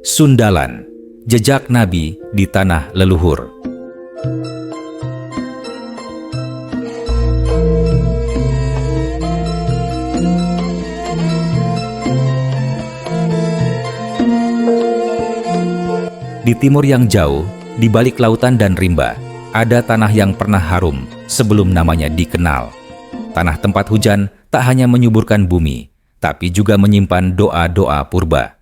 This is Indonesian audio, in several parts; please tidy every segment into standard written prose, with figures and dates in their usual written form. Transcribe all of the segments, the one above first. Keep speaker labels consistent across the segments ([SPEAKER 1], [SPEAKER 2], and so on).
[SPEAKER 1] Sundalan, jejak Nabi di tanah leluhur. Di timur yang jauh, di balik lautan dan rimba, ada tanah yang pernah harum sebelum namanya dikenal. Tanah tempat hujan tak hanya menyuburkan bumi, tapi juga menyimpan doa-doa purba.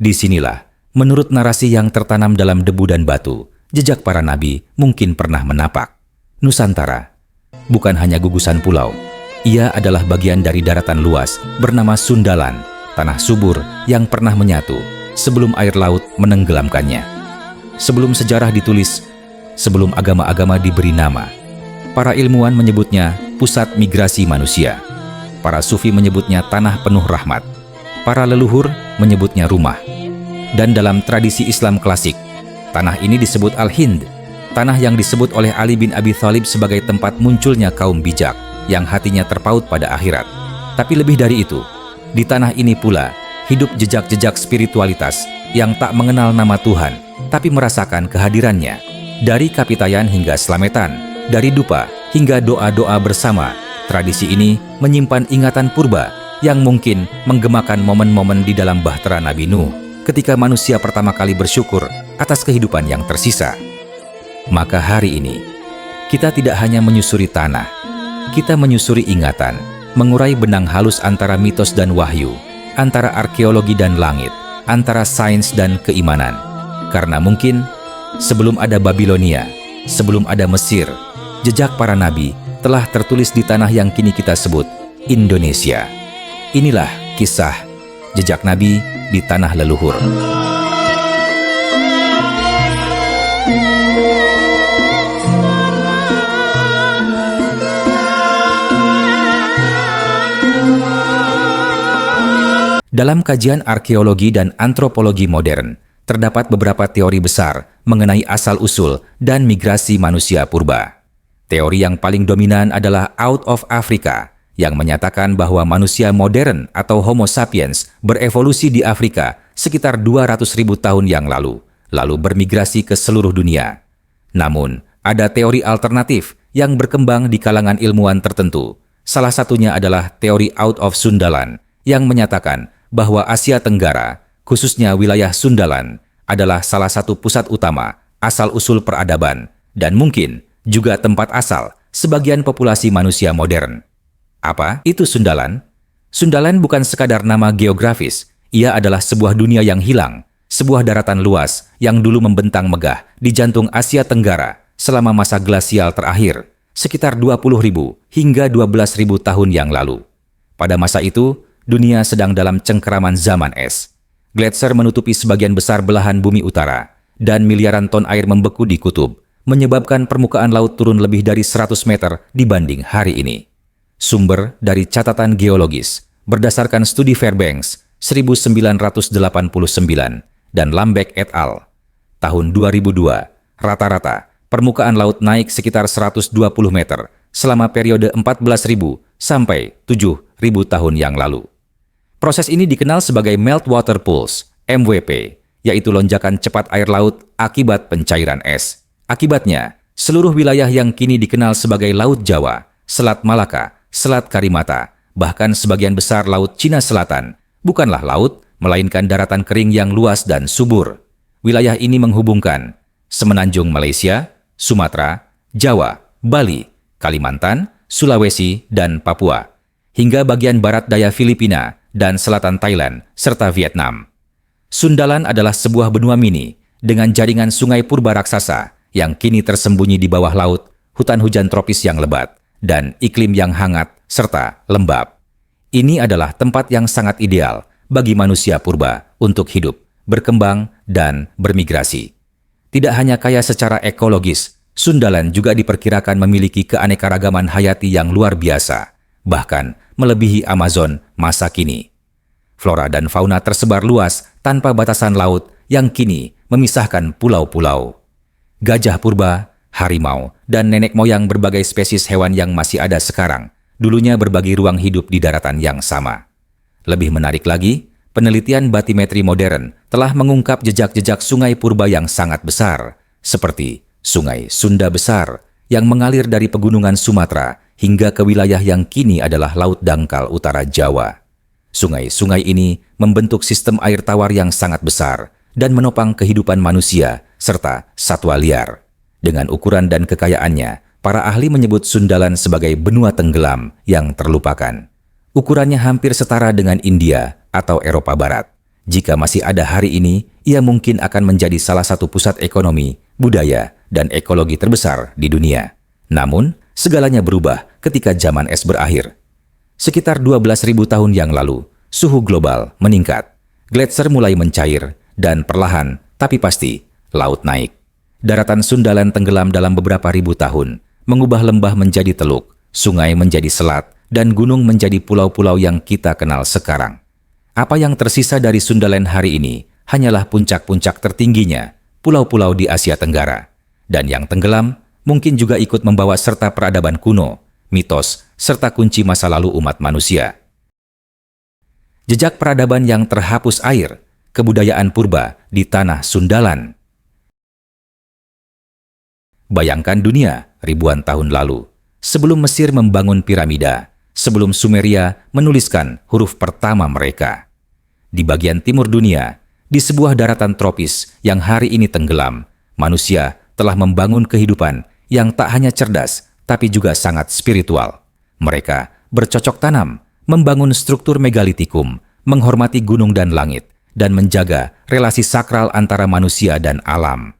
[SPEAKER 1] Disinilah, menurut narasi yang tertanam dalam debu dan batu, jejak para nabi mungkin pernah menapak. Nusantara bukan hanya gugusan pulau, ia adalah bagian dari daratan luas bernama Sundalan, tanah subur yang pernah menyatu sebelum air laut menenggelamkannya. Sebelum sejarah ditulis, sebelum agama-agama diberi nama, para ilmuwan menyebutnya pusat migrasi manusia. Para sufi menyebutnya tanah penuh rahmat. Para leluhur menyebutnya rumah. Dan dalam tradisi Islam klasik, tanah ini disebut Al-Hind, tanah yang disebut oleh Ali bin Abi Thalib sebagai tempat munculnya kaum bijak yang hatinya terpaut pada akhirat. Tapi lebih dari itu, di tanah ini pula hidup jejak-jejak spiritualitas yang tak mengenal nama Tuhan, tapi merasakan kehadirannya. Dari Kapitayan hingga Slametan, dari dupa hingga doa-doa bersama, tradisi ini menyimpan ingatan purba yang mungkin menggemakan momen-momen di dalam bahtera Nabi Nuh ketika manusia pertama kali bersyukur atas kehidupan yang tersisa. Maka hari ini, kita tidak hanya menyusuri tanah, kita menyusuri ingatan, mengurai benang halus antara mitos dan wahyu, antara arkeologi dan langit, antara sains dan keimanan. Karena mungkin sebelum ada Babilonia, sebelum ada Mesir, jejak para nabi telah tertulis di tanah yang kini kita sebut Indonesia. Inilah kisah jejak nabi di tanah leluhur. Dalam kajian arkeologi dan antropologi modern, terdapat beberapa teori besar mengenai asal-usul dan migrasi manusia purba. Teori yang paling dominan adalah Out of Africa, yang menyatakan bahwa manusia modern atau Homo sapiens berevolusi di Afrika sekitar 200.000 tahun yang lalu bermigrasi ke seluruh dunia. Namun, ada teori alternatif yang berkembang di kalangan ilmuwan tertentu. Salah satunya adalah teori Out of Sundalan, yang menyatakan bahwa Asia Tenggara, khususnya wilayah Sundalan, adalah salah satu pusat utama asal-usul peradaban dan mungkin juga tempat asal sebagian populasi manusia modern. Apa itu Sundalan? Sundalan bukan sekadar nama geografis, ia adalah sebuah dunia yang hilang, sebuah daratan luas yang dulu membentang megah di jantung Asia Tenggara selama masa glasial terakhir, sekitar 20.000 hingga 12.000 tahun yang lalu. Pada masa itu, dunia sedang dalam cengkeraman zaman es. Gletser menutupi sebagian besar belahan bumi utara, dan miliaran ton air membeku di kutub, menyebabkan permukaan laut turun lebih dari 100 meter dibanding hari ini. Sumber dari catatan geologis, berdasarkan studi Fairbanks 1989 dan Lambeck et al. Tahun 2002, rata-rata permukaan laut naik sekitar 120 meter selama periode 14.000 sampai 7.000 tahun yang lalu. Proses ini dikenal sebagai Meltwater Pulse, MWP, yaitu lonjakan cepat air laut akibat pencairan es. Akibatnya, seluruh wilayah yang kini dikenal sebagai Laut Jawa, Selat Malaka, Selat Karimata, bahkan sebagian besar Laut Cina Selatan, bukanlah laut, melainkan daratan kering yang luas dan subur. Wilayah ini menghubungkan semenanjung Malaysia, Sumatera, Jawa, Bali, Kalimantan, Sulawesi, dan Papua, hingga bagian barat daya Filipina dan selatan Thailand, serta Vietnam. Sundalan adalah sebuah benua mini dengan jaringan sungai purba raksasa yang kini tersembunyi di bawah laut, hutan hujan tropis yang lebat, dan iklim yang hangat serta lembab. Ini adalah tempat yang sangat ideal bagi manusia purba untuk hidup, berkembang, dan bermigrasi. Tidak hanya kaya secara ekologis, Sundalan juga diperkirakan memiliki keanekaragaman hayati yang luar biasa, bahkan melebihi Amazon masa kini. Flora dan fauna tersebar luas tanpa batasan laut yang kini memisahkan pulau-pulau. Gajah purba, harimau, dan nenek moyang berbagai spesies hewan yang masih ada sekarang, dulunya berbagi ruang hidup di daratan yang sama. Lebih menarik lagi, penelitian batimetri modern telah mengungkap jejak-jejak sungai purba yang sangat besar, seperti Sungai Sunda Besar yang mengalir dari pegunungan Sumatera hingga ke wilayah yang kini adalah Laut Dangkal Utara Jawa. Sungai-sungai ini membentuk sistem air tawar yang sangat besar dan menopang kehidupan manusia serta satwa liar. Dengan ukuran dan kekayaannya, para ahli menyebut Sundaland sebagai benua tenggelam yang terlupakan. Ukurannya hampir setara dengan India atau Eropa Barat. Jika masih ada hari ini, ia mungkin akan menjadi salah satu pusat ekonomi, budaya, dan ekologi terbesar di dunia. Namun, segalanya berubah ketika zaman es berakhir. Sekitar 12.000 tahun yang lalu, suhu global meningkat, gletser mulai mencair, dan perlahan, tapi pasti, laut naik. Daratan Sundaland tenggelam dalam beberapa ribu tahun, mengubah lembah menjadi teluk, sungai menjadi selat, dan gunung menjadi pulau-pulau yang kita kenal sekarang. Apa yang tersisa dari Sundaland hari ini hanyalah puncak-puncak tertingginya, pulau-pulau di Asia Tenggara. Dan yang tenggelam mungkin juga ikut membawa serta peradaban kuno, mitos, serta kunci masa lalu umat manusia. Jejak peradaban yang terhapus air, kebudayaan purba di tanah Sundaland. Bayangkan dunia ribuan tahun lalu, sebelum Mesir membangun piramida, sebelum Sumeria menuliskan huruf pertama mereka. Di bagian timur dunia, di sebuah daratan tropis yang hari ini tenggelam, manusia telah membangun kehidupan yang tak hanya cerdas, tapi juga sangat spiritual. Mereka bercocok tanam, membangun struktur megalitikum, menghormati gunung dan langit, dan menjaga relasi sakral antara manusia dan alam.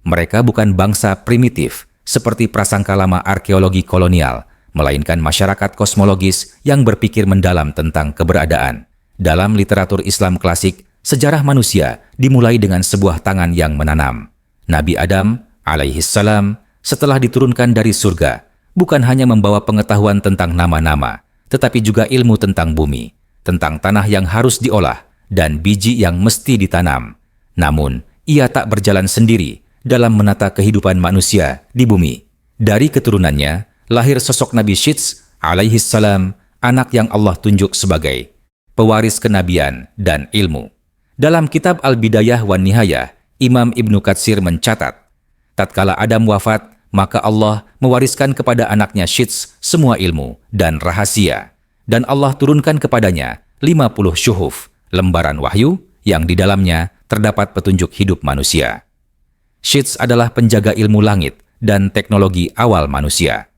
[SPEAKER 1] Mereka bukan bangsa primitif seperti prasangka lama arkeologi kolonial, melainkan masyarakat kosmologis yang berpikir mendalam tentang keberadaan. Dalam literatur Islam klasik, sejarah manusia dimulai dengan sebuah tangan yang menanam. Nabi Adam alaihissalam setelah diturunkan dari surga, bukan hanya membawa pengetahuan tentang nama-nama, tetapi juga ilmu tentang bumi, tentang tanah yang harus diolah, dan biji yang mesti ditanam. Namun, ia tak berjalan sendiri dalam menata kehidupan manusia di bumi. Dari keturunannya, lahir sosok Nabi Syits alaihissalam, anak yang Allah tunjuk sebagai pewaris kenabian dan ilmu. Dalam kitab Al-Bidayah wan Nihayah, Imam Ibnu Katsir mencatat, tatkala Adam wafat, maka Allah mewariskan kepada anaknya Syits semua ilmu dan rahasia, dan Allah turunkan kepadanya 50 syuhuf, lembaran wahyu yang di dalamnya terdapat petunjuk hidup manusia. Syits adalah penjaga ilmu langit dan teknologi awal manusia.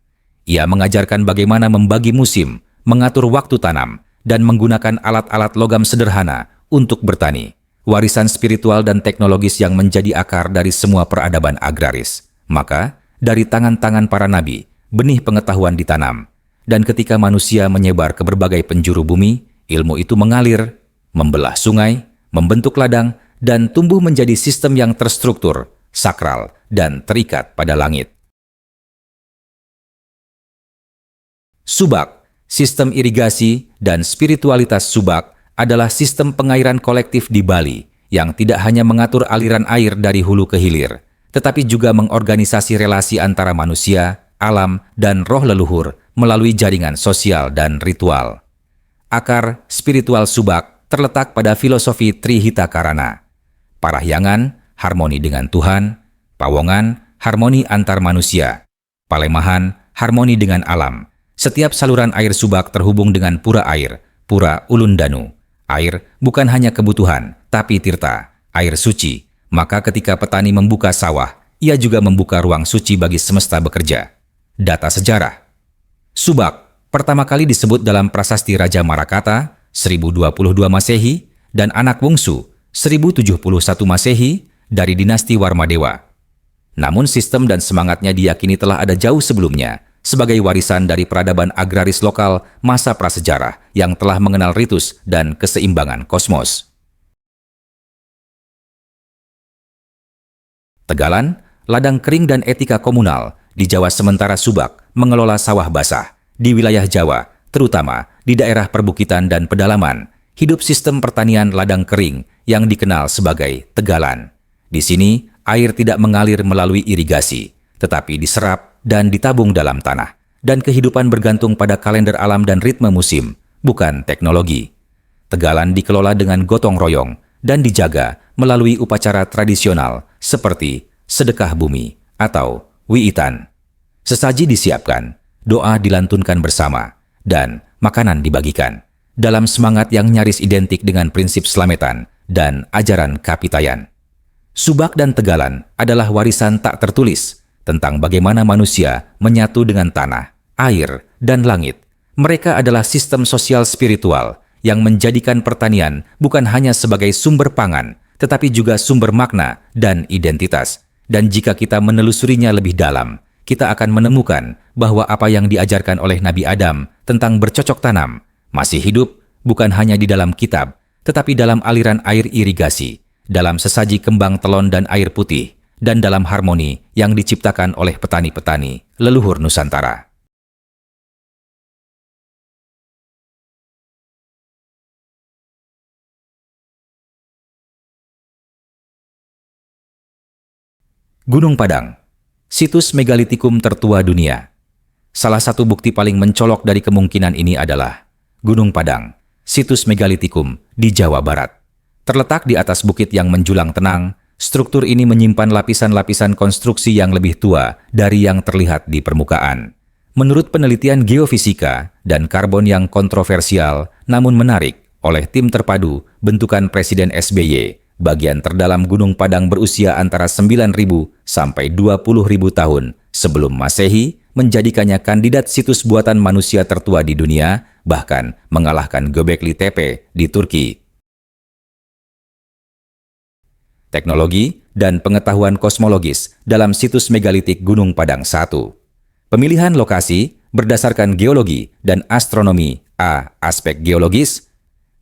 [SPEAKER 1] Ia mengajarkan bagaimana membagi musim, mengatur waktu tanam, dan menggunakan alat-alat logam sederhana untuk bertani, warisan spiritual dan teknologis yang menjadi akar dari semua peradaban agraris. Maka, dari tangan-tangan para nabi, benih pengetahuan ditanam, dan ketika manusia menyebar ke berbagai penjuru bumi, ilmu itu mengalir, membelah sungai, membentuk ladang, dan tumbuh menjadi sistem yang terstruktur, sakral, dan terikat pada langit. Subak, sistem irigasi dan spiritualitas Subak adalah sistem pengairan kolektif di Bali yang tidak hanya mengatur aliran air dari hulu ke hilir, tetapi juga mengorganisasi relasi antara manusia, alam, dan roh leluhur melalui jaringan sosial dan ritual. Akar spiritual Subak terletak pada filosofi Trihita Karana. Parahyangan, harmoni dengan Tuhan; Pawongan, harmoni antar manusia; Palemahan, harmoni dengan alam. Setiap saluran air Subak terhubung dengan pura air, Pura Ulundanu. Air bukan hanya kebutuhan, tapi tirta, air suci. Maka ketika petani membuka sawah, ia juga membuka ruang suci bagi semesta bekerja. Data sejarah. Subak pertama kali disebut dalam prasasti Raja Marakata 1022 Masehi dan Anak Wungsu 1071 Masehi dari dinasti Warmadewa. Namun sistem dan semangatnya diyakini telah ada jauh sebelumnya sebagai warisan dari peradaban agraris lokal masa prasejarah yang telah mengenal ritus dan keseimbangan kosmos. Tegalan, ladang kering dan etika komunal di Jawa sementara Subak mengelola sawah basah. Di wilayah Jawa, terutama di daerah perbukitan dan pedalaman, hidup sistem pertanian ladang kering yang dikenal sebagai tegalan. Di sini, air tidak mengalir melalui irigasi, tetapi diserap dan ditabung dalam tanah, dan kehidupan bergantung pada kalender alam dan ritme musim, bukan teknologi. Tegalan dikelola dengan gotong royong dan dijaga melalui upacara tradisional seperti sedekah bumi atau wiitan. Sesaji disiapkan, doa dilantunkan bersama, dan makanan dibagikan dalam semangat yang nyaris identik dengan prinsip Slametan dan ajaran Kapitayan. Subak dan Tegalan adalah warisan tak tertulis tentang bagaimana manusia menyatu dengan tanah, air, dan langit. Mereka adalah sistem sosial spiritual yang menjadikan pertanian bukan hanya sebagai sumber pangan, tetapi juga sumber makna dan identitas. Dan jika kita menelusurinya lebih dalam, kita akan menemukan bahwa apa yang diajarkan oleh Nabi Adam tentang bercocok tanam masih hidup bukan hanya di dalam kitab, tetapi dalam aliran air irigasi, dalam sesaji kembang telon dan air putih, dan dalam harmoni yang diciptakan oleh petani-petani leluhur Nusantara. Gunung Padang, situs megalitikum tertua dunia. Salah satu bukti paling mencolok dari kemungkinan ini adalah Gunung Padang, situs megalitikum di Jawa Barat. Terletak di atas bukit yang menjulang tenang, struktur ini menyimpan lapisan-lapisan konstruksi yang lebih tua dari yang terlihat di permukaan. Menurut penelitian geofisika dan karbon yang kontroversial namun menarik oleh tim terpadu bentukan Presiden SBY, bagian terdalam Gunung Padang berusia antara 9.000 sampai 20.000 tahun sebelum Masehi menjadikannya kandidat situs buatan manusia tertua di dunia, bahkan mengalahkan Göbekli Tepe di Turki. Teknologi dan pengetahuan kosmologis dalam situs megalitik Gunung Padang 1. Pemilihan lokasi berdasarkan geologi dan astronomi. A. Aspek geologis.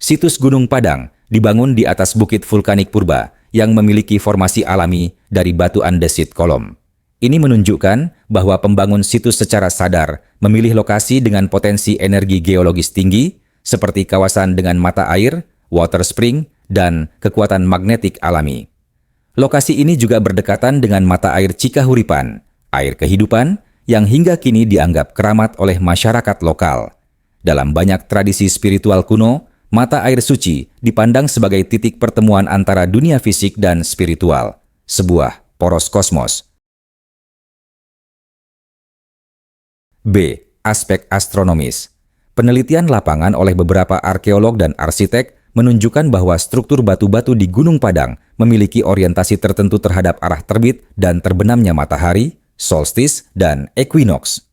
[SPEAKER 1] Situs Gunung Padang dibangun di atas bukit vulkanik purba yang memiliki formasi alami dari batu andesit kolom. Ini menunjukkan bahwa pembangun situs secara sadar memilih lokasi dengan potensi energi geologis tinggi, seperti kawasan dengan mata air, water spring, dan kekuatan magnetik alami. Lokasi ini juga berdekatan dengan mata air Cikahuripan, air kehidupan yang hingga kini dianggap keramat oleh masyarakat lokal. Dalam banyak tradisi spiritual kuno, mata air suci dipandang sebagai titik pertemuan antara dunia fisik dan spiritual, sebuah poros kosmos. B. Aspek astronomis. Penelitian lapangan oleh beberapa arkeolog dan arsitek menunjukkan bahwa struktur batu-batu di Gunung Padang memiliki orientasi tertentu terhadap arah terbit dan terbenamnya matahari, solstice, dan equinox.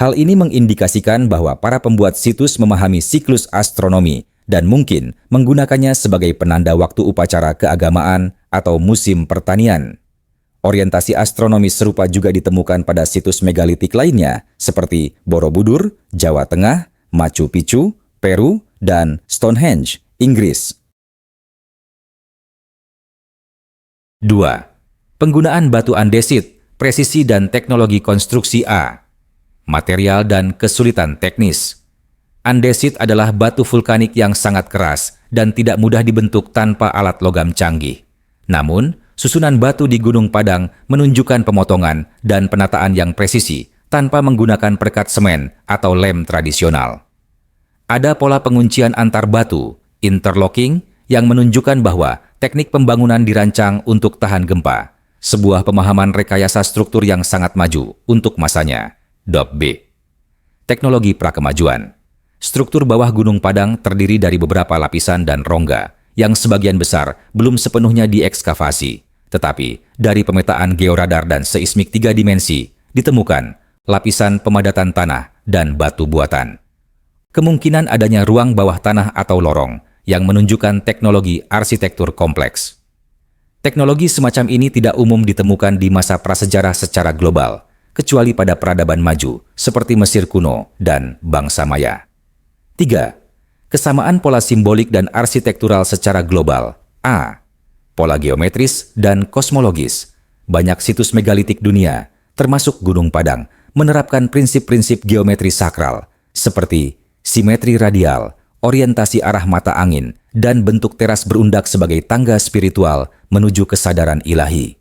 [SPEAKER 1] Hal ini mengindikasikan bahwa para pembuat situs memahami siklus astronomi dan mungkin menggunakannya sebagai penanda waktu upacara keagamaan atau musim pertanian. Orientasi astronomis serupa juga ditemukan pada situs megalitik lainnya seperti Borobudur, Jawa Tengah, Machu Picchu, Peru, dan Stonehenge, Inggris. 2. Penggunaan batu andesit, presisi dan teknologi konstruksi. A. Material dan kesulitan teknis. Andesit adalah batu vulkanik yang sangat keras dan tidak mudah dibentuk tanpa alat logam canggih. Namun, susunan batu di Gunung Padang menunjukkan pemotongan dan penataan yang presisi tanpa menggunakan perekat semen atau lem tradisional. Ada pola penguncian antar batu, interlocking, yang menunjukkan bahwa teknik pembangunan dirancang untuk tahan gempa, sebuah pemahaman rekayasa struktur yang sangat maju untuk masanya. B. Teknologi prakemajuan. Struktur bawah Gunung Padang terdiri dari beberapa lapisan dan rongga, yang sebagian besar belum sepenuhnya diekskavasi. Tetapi, dari pemetaan georadar dan seismik 3 dimensi, ditemukan lapisan pemadatan tanah dan batu buatan. Kemungkinan adanya ruang bawah tanah atau lorong yang menunjukkan teknologi arsitektur kompleks. Teknologi semacam ini tidak umum ditemukan di masa prasejarah secara global, kecuali pada peradaban maju seperti Mesir kuno dan bangsa Maya. 3. Kesamaan pola simbolik dan arsitektural secara global. A. Pola geometris dan kosmologis. Banyak situs megalitik dunia, termasuk Gunung Padang, menerapkan prinsip-prinsip geometri sakral, seperti simetri radial, orientasi arah mata angin, dan bentuk teras berundak sebagai tangga spiritual menuju kesadaran ilahi.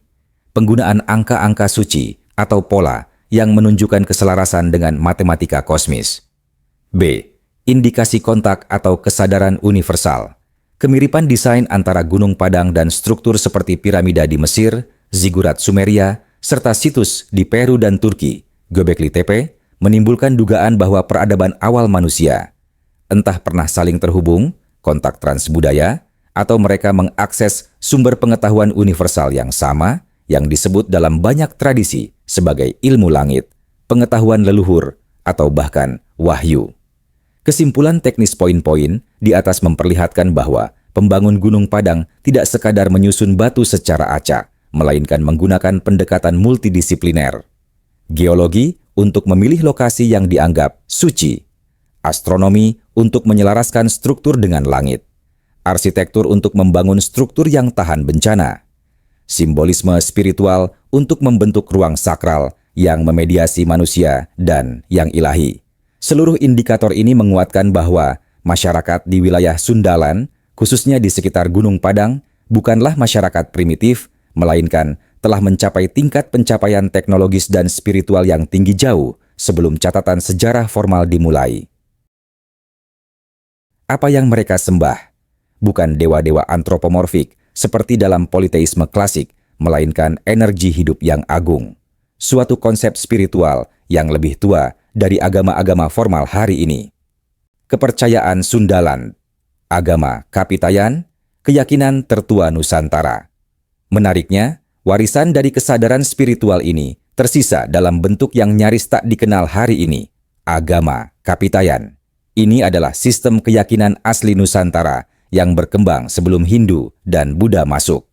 [SPEAKER 1] Penggunaan angka-angka suci atau pola yang menunjukkan keselarasan dengan matematika kosmis. B. Indikasi kontak atau kesadaran universal. Kemiripan desain antara Gunung Padang dan struktur seperti piramida di Mesir, zigurat Sumeria, serta situs di Peru dan Turki, Göbekli Tepe, menimbulkan dugaan bahwa peradaban awal manusia entah pernah saling terhubung, kontak transbudaya, atau mereka mengakses sumber pengetahuan universal yang sama yang disebut dalam banyak tradisi sebagai ilmu langit, pengetahuan leluhur, atau bahkan wahyu. Kesimpulan teknis poin-poin di atas memperlihatkan bahwa pembangun Gunung Padang tidak sekadar menyusun batu secara acak, melainkan menggunakan pendekatan multidisipliner. Geologi untuk memilih lokasi yang dianggap suci, astronomi untuk menyelaraskan struktur dengan langit, arsitektur untuk membangun struktur yang tahan bencana, simbolisme spiritual untuk membentuk ruang sakral yang memediasi manusia dan yang ilahi. Seluruh indikator ini menguatkan bahwa masyarakat di wilayah Sundaland, khususnya di sekitar Gunung Padang, bukanlah masyarakat primitif, melainkan telah mencapai tingkat pencapaian teknologis dan spiritual yang tinggi jauh sebelum catatan sejarah formal dimulai. Apa yang mereka sembah? Bukan dewa-dewa antropomorfik seperti dalam politeisme klasik, melainkan energi hidup yang agung. Suatu konsep spiritual yang lebih tua dari agama-agama formal hari ini. Kepercayaan Sundaland, agama Kapitayan, keyakinan tertua Nusantara. Menariknya, warisan dari kesadaran spiritual ini tersisa dalam bentuk yang nyaris tak dikenal hari ini, agama Kapitayan. Ini adalah sistem keyakinan asli Nusantara yang berkembang sebelum Hindu dan Buddha masuk.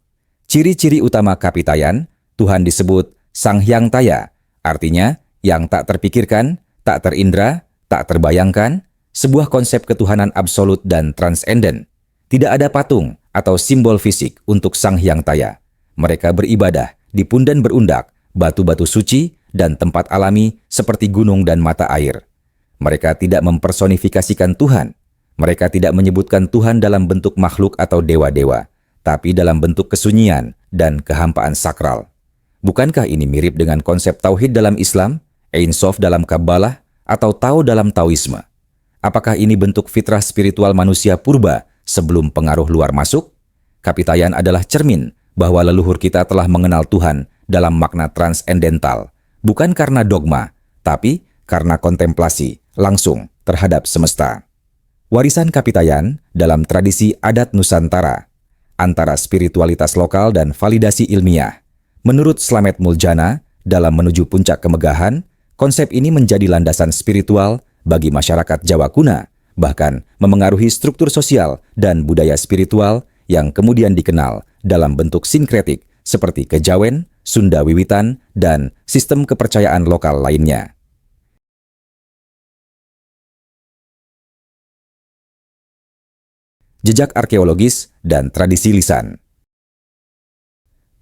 [SPEAKER 1] Ciri-ciri utama Kapitayan, Tuhan disebut Sang Hyang Taya, artinya yang tak terpikirkan, tak terindra, tak terbayangkan, sebuah konsep ketuhanan absolut dan transenden. Tidak ada patung atau simbol fisik untuk Sang Hyang Taya. Mereka beribadah di punden berundak, batu-batu suci, dan tempat alami seperti gunung dan mata air. Mereka tidak mempersonifikasikan Tuhan. Mereka tidak menyebutkan Tuhan dalam bentuk makhluk atau dewa-dewa, tapi dalam bentuk kesunyian dan kehampaan sakral. Bukankah ini mirip dengan konsep tauhid dalam Islam, Ein Sof dalam Kabbalah, atau Tao dalam Taoisme? Apakah ini bentuk fitrah spiritual manusia purba sebelum pengaruh luar masuk? Kapitayan adalah cermin bahwa leluhur kita telah mengenal Tuhan dalam makna transendental, bukan karena dogma, tapi karena kontemplasi langsung terhadap semesta. Warisan Kapitayan dalam tradisi adat Nusantara, antara spiritualitas lokal dan validasi ilmiah. Menurut Slamet Muljana, dalam menuju puncak kemegahan, konsep ini menjadi landasan spiritual bagi masyarakat Jawa kuna, bahkan memengaruhi struktur sosial dan budaya spiritual yang kemudian dikenal dalam bentuk sinkretik seperti kejawen, Sunda Wiwitan, dan sistem kepercayaan lokal lainnya. Jejak arkeologis dan tradisi lisan.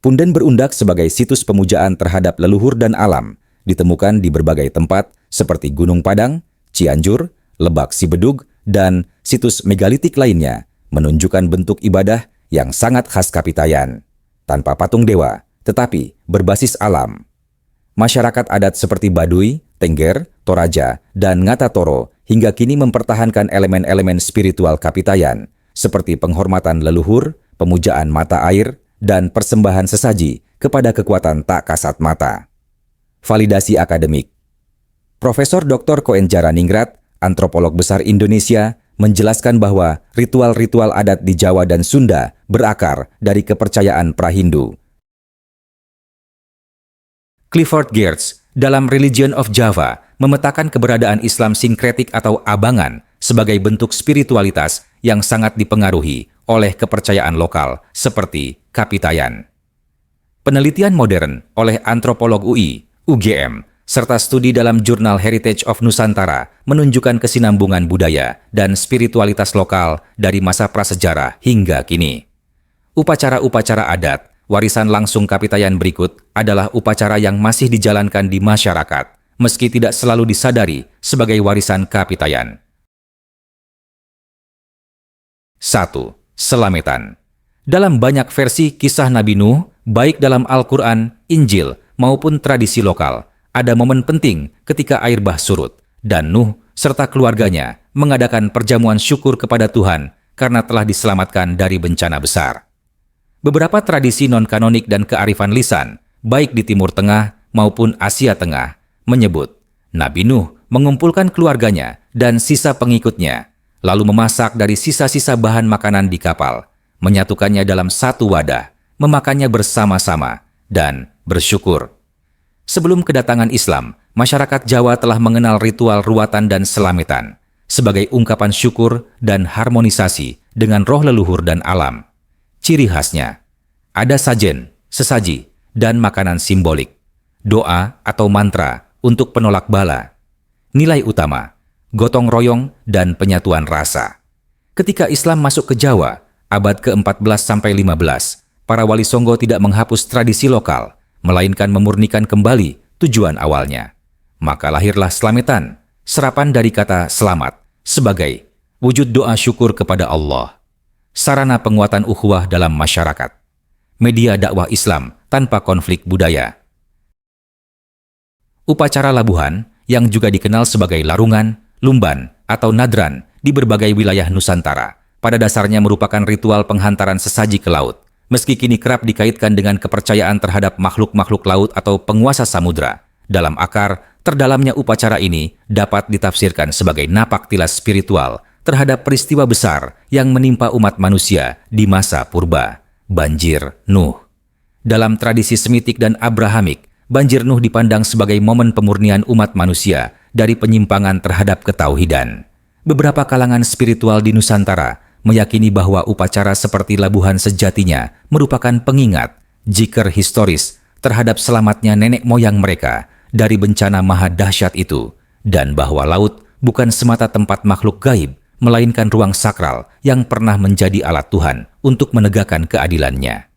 [SPEAKER 1] Punden berundak sebagai situs pemujaan terhadap leluhur dan alam ditemukan di berbagai tempat seperti Gunung Padang, Cianjur, Lebak Sibedug, dan situs megalitik lainnya menunjukkan bentuk ibadah yang sangat khas Kapitayan, tanpa patung dewa, tetapi berbasis alam. Masyarakat adat seperti Baduy, Tengger, Toraja, dan Ngatatoro hingga kini mempertahankan elemen-elemen spiritual Kapitayan, seperti penghormatan leluhur, pemujaan mata air, dan persembahan sesaji kepada kekuatan tak kasat mata. Validasi akademik. Profesor Dr. Koen Jaraningrat, antropolog besar Indonesia, menjelaskan bahwa ritual-ritual adat di Jawa dan Sunda berakar dari kepercayaan pra-Hindu. Clifford Geertz dalam Religion of Java memetakan keberadaan Islam sinkretik atau abangan sebagai bentuk spiritualitas yang sangat dipengaruhi oleh kepercayaan lokal seperti Kapitayan. Penelitian modern oleh antropolog UI, UGM, serta studi dalam jurnal Heritage of Nusantara menunjukkan kesinambungan budaya dan spiritualitas lokal dari masa prasejarah hingga kini. Upacara-upacara adat, warisan langsung Kapitayan berikut adalah upacara yang masih dijalankan di masyarakat, meski tidak selalu disadari sebagai warisan Kapitayan. 1. Selametan. Dalam banyak versi kisah Nabi Nuh, baik dalam Al-Quran, Injil, maupun tradisi lokal, ada momen penting ketika air bah surut, dan Nuh serta keluarganya mengadakan perjamuan syukur kepada Tuhan karena telah diselamatkan dari bencana besar. Beberapa tradisi non-kanonik dan kearifan lisan, baik di Timur Tengah maupun Asia Tengah, menyebut Nabi Nuh mengumpulkan keluarganya dan sisa pengikutnya, lalu memasak dari sisa-sisa bahan makanan di kapal, menyatukannya dalam satu wadah, memakannya bersama-sama, dan bersyukur. Sebelum kedatangan Islam, masyarakat Jawa telah mengenal ritual ruatan dan selamitan sebagai ungkapan syukur dan harmonisasi dengan roh leluhur dan alam. Ciri khasnya, ada sajen, sesaji, dan makanan simbolik, doa atau mantra untuk penolak bala. Nilai utama, gotong royong dan penyatuan rasa. Ketika Islam masuk ke Jawa, abad ke-14-15, para wali Songgo tidak menghapus tradisi lokal, melainkan memurnikan kembali tujuan awalnya. Maka lahirlah Slametan, serapan dari kata selamat, sebagai wujud doa syukur kepada Allah. Sarana penguatan ukhuwah dalam masyarakat. Media dakwah Islam tanpa konflik budaya. Upacara labuhan, yang juga dikenal sebagai larungan, lumban, atau nadran di berbagai wilayah Nusantara, pada dasarnya merupakan ritual penghantaran sesaji ke laut, meski kini kerap dikaitkan dengan kepercayaan terhadap makhluk-makhluk laut atau penguasa samudra. Dalam akar, terdalamnya upacara ini dapat ditafsirkan sebagai napak tilas spiritual terhadap peristiwa besar yang menimpa umat manusia di masa purba, banjir Nuh. Dalam tradisi Semitik dan Abrahamik, banjir Nuh dipandang sebagai momen pemurnian umat manusia dari penyimpangan terhadap ketauhidan. Beberapa kalangan spiritual di Nusantara meyakini bahwa upacara seperti labuhan sejatinya merupakan pengingat, zikir historis terhadap selamatnya nenek moyang mereka dari bencana maha dahsyat itu, dan bahwa laut bukan semata tempat makhluk gaib, melainkan ruang sakral yang pernah menjadi alat Tuhan untuk menegakkan keadilannya.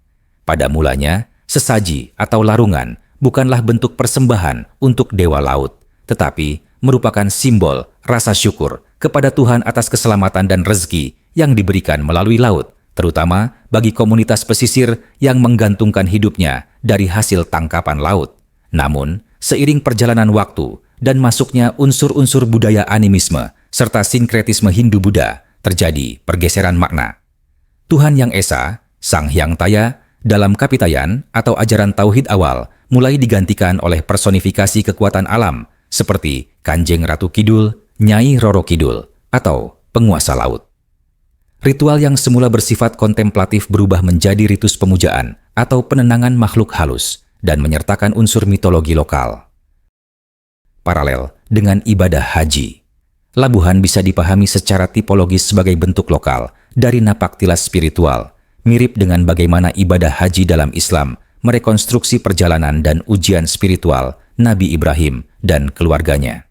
[SPEAKER 1] Pada mulanya, sesaji atau larungan bukanlah bentuk persembahan untuk dewa laut, tetapi merupakan simbol rasa syukur kepada Tuhan atas keselamatan dan rezeki yang diberikan melalui laut, terutama bagi komunitas pesisir yang menggantungkan hidupnya dari hasil tangkapan laut. Namun, seiring perjalanan waktu dan masuknya unsur-unsur budaya animisme serta sinkretisme Hindu-Buddha, terjadi pergeseran makna. Tuhan Yang Esa, Sang Hyang Taya, dalam Kapitayan atau ajaran Tauhid awal, mulai digantikan oleh personifikasi kekuatan alam, seperti Kanjeng Ratu Kidul, Nyai Roro Kidul, atau penguasa laut. Ritual yang semula bersifat kontemplatif berubah menjadi ritus pemujaan atau penenangan makhluk halus dan menyertakan unsur mitologi lokal. Paralel dengan ibadah haji, labuhan bisa dipahami secara tipologis sebagai bentuk lokal dari napak tilas spiritual, mirip dengan bagaimana ibadah haji dalam Islam merekonstruksi perjalanan dan ujian spiritual Nabi Ibrahim dan keluarganya.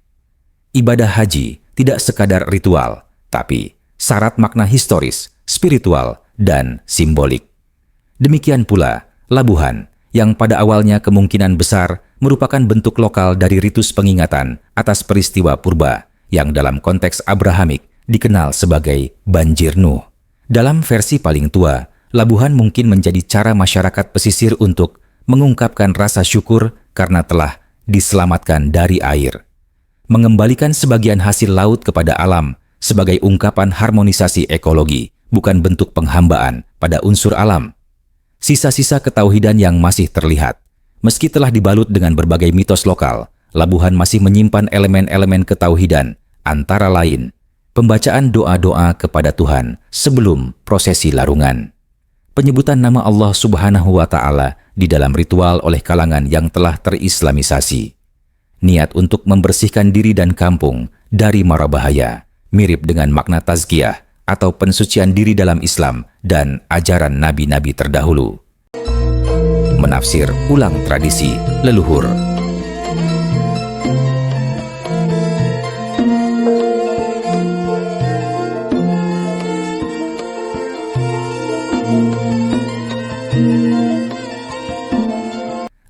[SPEAKER 1] Ibadah haji tidak sekadar ritual, tapi syarat makna historis, spiritual, dan simbolik. Demikian pula, labuhan, yang pada awalnya kemungkinan besar merupakan bentuk lokal dari ritus pengingatan atas peristiwa purba, yang dalam konteks Abrahamik dikenal sebagai banjir Nuh. Dalam versi paling tua, labuhan mungkin menjadi cara masyarakat pesisir untuk mengungkapkan rasa syukur karena telah diselamatkan dari air. Mengembalikan sebagian hasil laut kepada alam sebagai ungkapan harmonisasi ekologi, bukan bentuk penghambaan pada unsur alam. Sisa-sisa ketauhidan yang masih terlihat, meski telah dibalut dengan berbagai mitos lokal, labuhan masih menyimpan elemen-elemen ketauhidan, antara lain pembacaan doa-doa kepada Tuhan sebelum prosesi larungan, penyebutan nama Allah Subhanahu wa Ta'ala di dalam ritual oleh kalangan yang telah terislamisasi, niat untuk membersihkan diri dan kampung dari mara bahaya, mirip dengan makna tazkiyah atau pensucian diri dalam Islam dan ajaran nabi-nabi terdahulu. Menafsir ulang tradisi leluhur.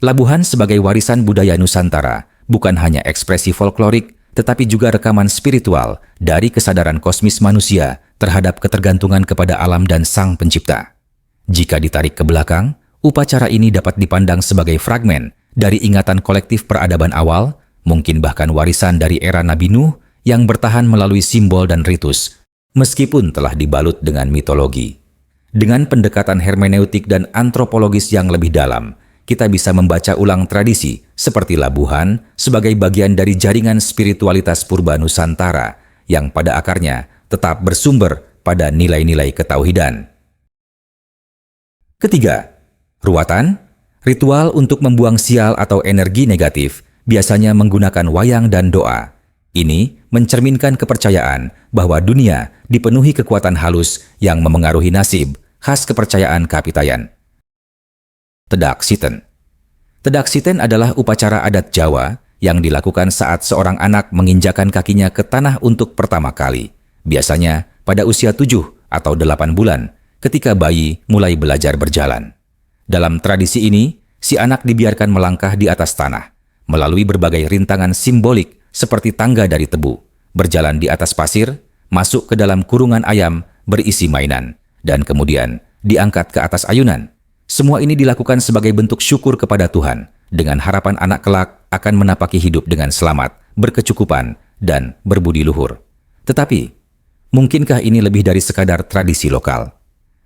[SPEAKER 1] Labuhan sebagai warisan budaya Nusantara bukan hanya ekspresi folklorik, tetapi juga rekaman spiritual dari kesadaran kosmis manusia terhadap ketergantungan kepada alam dan Sang Pencipta. Jika ditarik ke belakang, upacara ini dapat dipandang sebagai fragmen dari ingatan kolektif peradaban awal, mungkin bahkan warisan dari era Nabi Nuh yang bertahan melalui simbol dan ritus, meskipun telah dibalut dengan mitologi. Dengan pendekatan hermeneutik dan antropologis yang lebih dalam, kita bisa membaca ulang tradisi seperti labuhan sebagai bagian dari jaringan spiritualitas purba Nusantara yang pada akarnya tetap bersumber pada nilai-nilai ketauhidan. Ketiga, ruatan, ritual untuk membuang sial atau energi negatif biasanya menggunakan wayang dan doa. Ini mencerminkan kepercayaan bahwa dunia dipenuhi kekuatan halus yang memengaruhi nasib, khas kepercayaan Kapitayan. Tedak Siten. Tedak Siten adalah upacara adat Jawa yang dilakukan saat seorang anak menginjakan kakinya ke tanah untuk pertama kali, biasanya pada usia 7 atau 8 bulan, ketika bayi mulai belajar berjalan. Dalam tradisi ini, si anak dibiarkan melangkah di atas tanah, melalui berbagai rintangan simbolik seperti tangga dari tebu, berjalan di atas pasir, masuk ke dalam kurungan ayam berisi mainan, dan kemudian diangkat ke atas ayunan. Semua ini dilakukan sebagai bentuk syukur kepada Tuhan, dengan harapan anak kelak akan menapaki hidup dengan selamat, berkecukupan, dan berbudi luhur. Tetapi, mungkinkah ini lebih dari sekadar tradisi lokal?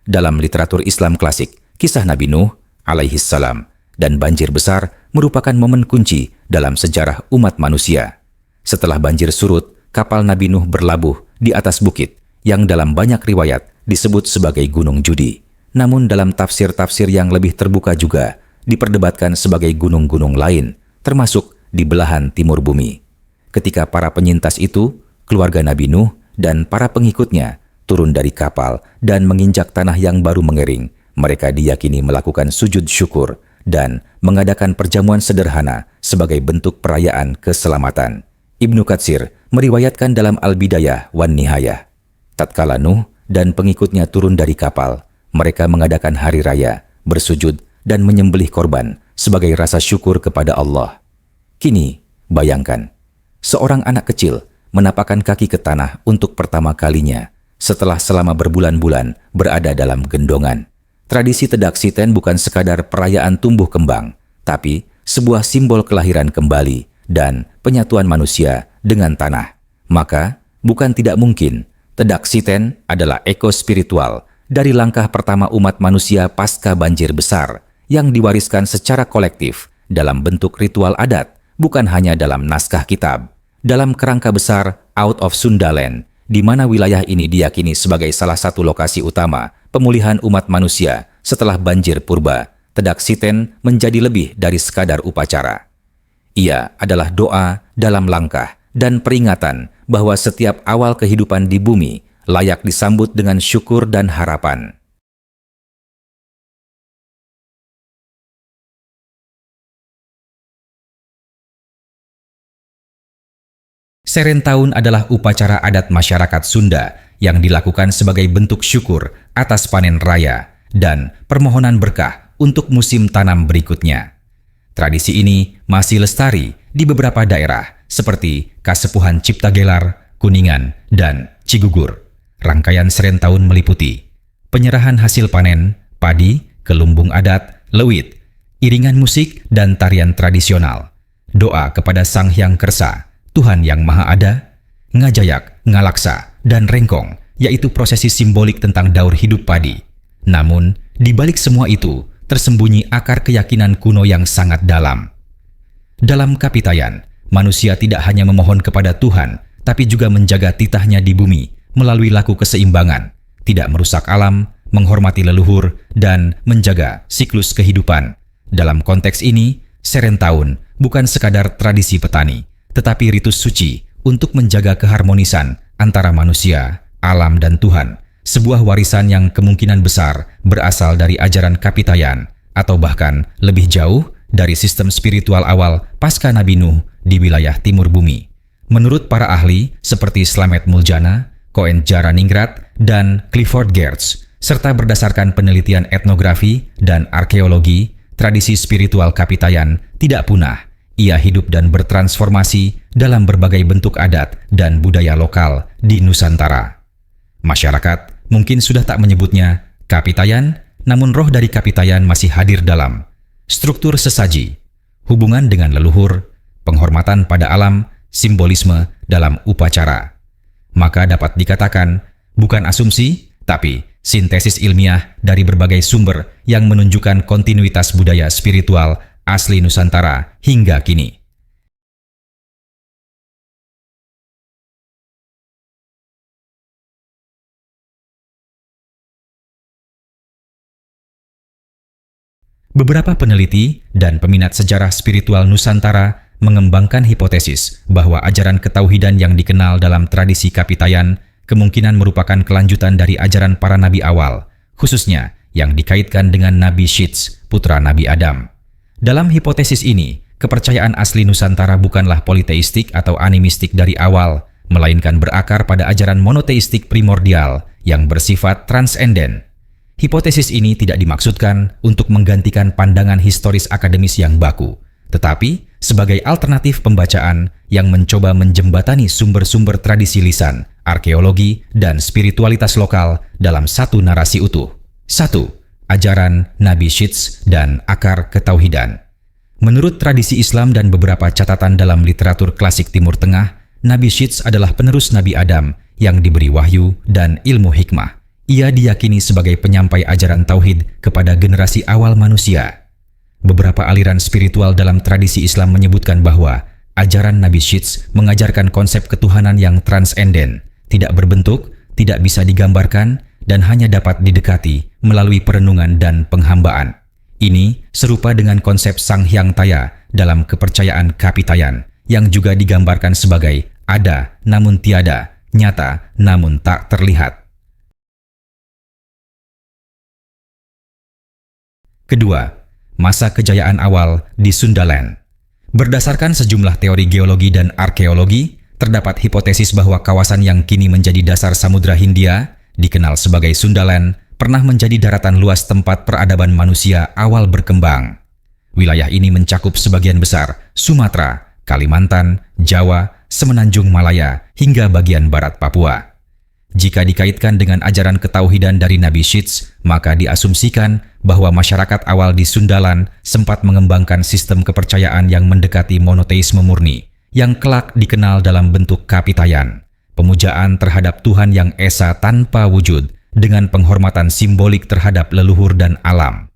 [SPEAKER 1] Dalam literatur Islam klasik, kisah Nabi Nuh alaihissalam dan banjir besar merupakan momen kunci dalam sejarah umat manusia. Setelah banjir surut, kapal Nabi Nuh berlabuh di atas bukit yang dalam banyak riwayat disebut sebagai Gunung Judi. Namun dalam tafsir-tafsir yang lebih terbuka juga diperdebatkan sebagai gunung-gunung lain, termasuk di belahan timur bumi. Ketika para penyintas itu, keluarga Nabi Nuh dan para pengikutnya turun dari kapal dan menginjak tanah yang baru mengering, mereka diyakini melakukan sujud syukur dan mengadakan perjamuan sederhana sebagai bentuk perayaan keselamatan. Ibnu Katsir meriwayatkan dalam Al-Bidayah wan Nihayah, tatkala Nuh dan pengikutnya turun dari kapal, mereka mengadakan hari raya, bersujud dan menyembelih korban sebagai rasa syukur kepada Allah. Kini, bayangkan, seorang anak kecil menapakkan kaki ke tanah untuk pertama kalinya setelah selama berbulan-bulan berada dalam gendongan. Tradisi Tedak Siten bukan sekadar perayaan tumbuh kembang, tapi sebuah simbol kelahiran kembali dan penyatuan manusia dengan tanah. Maka, bukan tidak mungkin, Tedak Siten adalah eko spiritual dari langkah pertama umat manusia pasca banjir besar yang diwariskan secara kolektif dalam bentuk ritual adat, bukan hanya dalam naskah kitab. Dalam kerangka besar Out of Sundaland, di mana wilayah ini diyakini sebagai salah satu lokasi utama pemulihan umat manusia setelah banjir purba, Tedak Siten menjadi lebih dari sekadar upacara. Ia adalah doa dalam langkah dan peringatan bahwa setiap awal kehidupan di bumi layak disambut dengan syukur dan harapan. Serentahun adalah upacara adat masyarakat Sunda yang dilakukan sebagai bentuk syukur atas panen raya dan permohonan berkah untuk musim tanam berikutnya. Tradisi ini masih lestari di beberapa daerah seperti Kasepuhan Ciptagelar, Kuningan, dan Cigugur. Rangkaian Serentahun meliputi penyerahan hasil panen, padi, kelumbung adat, lewit, iringan musik, dan tarian tradisional, doa kepada Sang Hyang Kersa, Tuhan yang Maha Ada, ngajayak, ngalaksa, dan rengkong, yaitu prosesi simbolik tentang daur hidup padi. Namun, di balik semua itu, tersembunyi akar keyakinan kuno yang sangat dalam. Dalam Kapitayan, manusia tidak hanya memohon kepada Tuhan, tapi juga menjaga titahnya di bumi melalui laku keseimbangan, tidak merusak alam, menghormati leluhur, dan menjaga siklus kehidupan. Dalam konteks ini, Serentahun bukan sekadar tradisi petani, tetapi ritus suci untuk menjaga keharmonisan antara manusia, alam, dan Tuhan, sebuah warisan yang kemungkinan besar berasal dari ajaran Kapitayan atau bahkan lebih jauh dari sistem spiritual awal pasca Nabi Nuh di wilayah timur bumi. Menurut para ahli seperti Slamet Muljana, Koen Jaraningrat, dan Clifford Geertz, serta berdasarkan penelitian etnografi dan arkeologi, tradisi spiritual Kapitayan tidak punah. Ia hidup dan bertransformasi dalam berbagai bentuk adat dan budaya lokal di Nusantara. Masyarakat mungkin sudah tak menyebutnya Kapitayan, namun roh dari Kapitayan masih hadir dalam struktur sesaji, hubungan dengan leluhur, penghormatan pada alam, simbolisme, dalam upacara. Maka dapat dikatakan bukan asumsi, tapi sintesis ilmiah dari berbagai sumber yang menunjukkan kontinuitas budaya spiritual asli Nusantara hingga kini. Beberapa peneliti dan peminat sejarah spiritual Nusantara mengembangkan hipotesis bahwa ajaran ketauhidan yang dikenal dalam tradisi Kapitayan kemungkinan merupakan kelanjutan dari ajaran para nabi awal, khususnya yang dikaitkan dengan Nabi Syits, putra Nabi Adam. Dalam hipotesis ini, kepercayaan asli Nusantara bukanlah politeistik atau animistik dari awal, melainkan berakar pada ajaran monoteistik primordial yang bersifat transenden. Hipotesis ini tidak dimaksudkan untuk menggantikan pandangan historis akademis yang baku, tetapi sebagai alternatif pembacaan yang mencoba menjembatani sumber-sumber tradisi lisan, arkeologi, dan spiritualitas lokal dalam satu narasi utuh. 1. Ajaran Nabi Syits dan akar ketauhidan. Menurut tradisi Islam dan beberapa catatan dalam literatur klasik Timur Tengah, Nabi Syits adalah penerus Nabi Adam yang diberi wahyu dan ilmu hikmah. Ia diyakini sebagai penyampai ajaran tauhid kepada generasi awal manusia. Beberapa aliran spiritual dalam tradisi Islam menyebutkan bahwa ajaran Nabi Syits mengajarkan konsep ketuhanan yang transenden, tidak berbentuk, tidak bisa digambarkan, dan hanya dapat didekati melalui perenungan dan penghambaan. Ini serupa dengan konsep Sang Hyang Taya dalam kepercayaan Kapitayan, yang juga digambarkan sebagai ada namun tiada, nyata namun tak terlihat. Kedua, masa kejayaan awal di Sundaland. Berdasarkan sejumlah teori geologi dan arkeologi, terdapat hipotesis bahwa kawasan yang kini menjadi dasar Samudra Hindia, dikenal sebagai Sundaland, pernah menjadi daratan luas tempat peradaban manusia awal berkembang. Wilayah ini mencakup sebagian besar Sumatera, Kalimantan, Jawa, Semenanjung Malaya, hingga bagian barat Papua. Jika dikaitkan dengan ajaran ketauhidan dari Nabi Syits, maka diasumsikan bahwa masyarakat awal di Sundaland sempat mengembangkan sistem kepercayaan yang mendekati monoteisme murni, yang kelak dikenal dalam bentuk Kapitayan, pemujaan terhadap Tuhan yang esa tanpa wujud, dengan penghormatan simbolik terhadap leluhur dan alam.